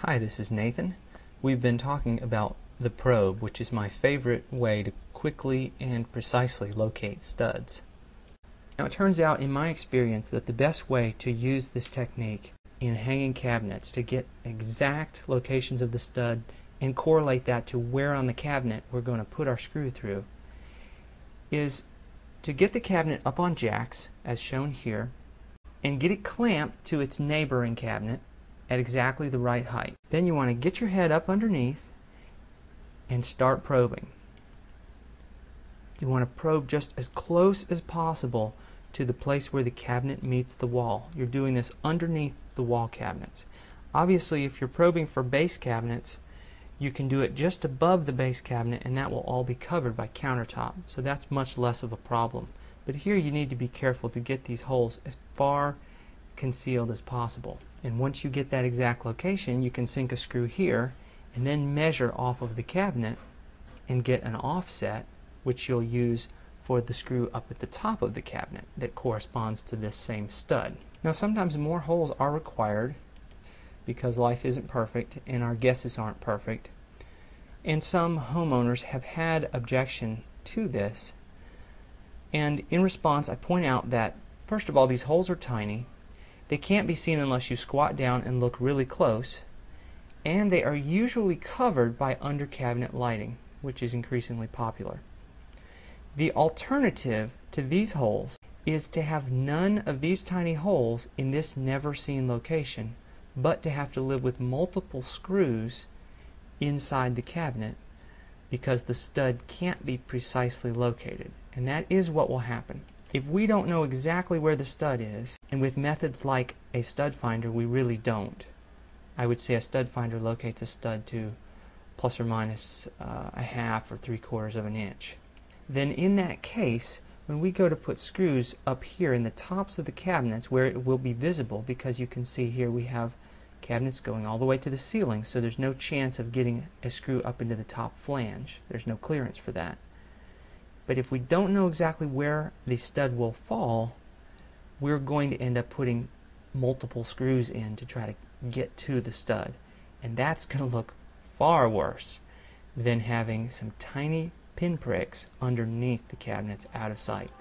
Hi, this is Nathan. We've been talking about the probe, which is my favorite way to quickly and precisely locate studs. Now it turns out in my experience that the best way to use this technique in hanging cabinets to get exact locations of the stud and correlate that to where on the cabinet we're going to put our screw through is to get the cabinet up on jacks, as shown here, and get it clamped to its neighboring cabinet at exactly the right height. Then you want to get your head up underneath and start probing. You want to probe just as close as possible to the place where the cabinet meets the wall. You're doing this underneath the wall cabinets. Obviously, if you're probing for base cabinets, you can do it just above the base cabinet and that will all be covered by countertop. So that's much less of a problem. But here you need to be careful to get these holes as far concealed as possible. And once you get that exact location, you can sink a screw here and then measure off of the cabinet and get an offset which you'll use for the screw up at the top of the cabinet that corresponds to this same stud. Now sometimes more holes are required because life isn't perfect and our guesses aren't perfect, and some homeowners have had objection to this, and in response I point out that first of all, these holes are tiny. They can't be seen unless you squat down and look really close, and they are usually covered by under cabinet lighting, which is increasingly popular. The alternative to these holes is to have none of these tiny holes in this never seen location, but to have to live with multiple screws inside the cabinet because the stud can't be precisely located, and that is what will happen. If we don't know exactly where the stud is, and with methods like a stud finder we really don't, I would say a stud finder locates a stud to plus or minus a half or 3/4 of an inch, then in that case, when we go to put screws up here in the tops of the cabinets where it will be visible, because you can see here we have cabinets going all the way to the ceiling, so there's no chance of getting a screw up into the top flange. There's no clearance for that. But if we don't know exactly where the stud will fall, we're going to end up putting multiple screws in to try to get to the stud. And that's going to look far worse than having some tiny pinpricks underneath the cabinets out of sight.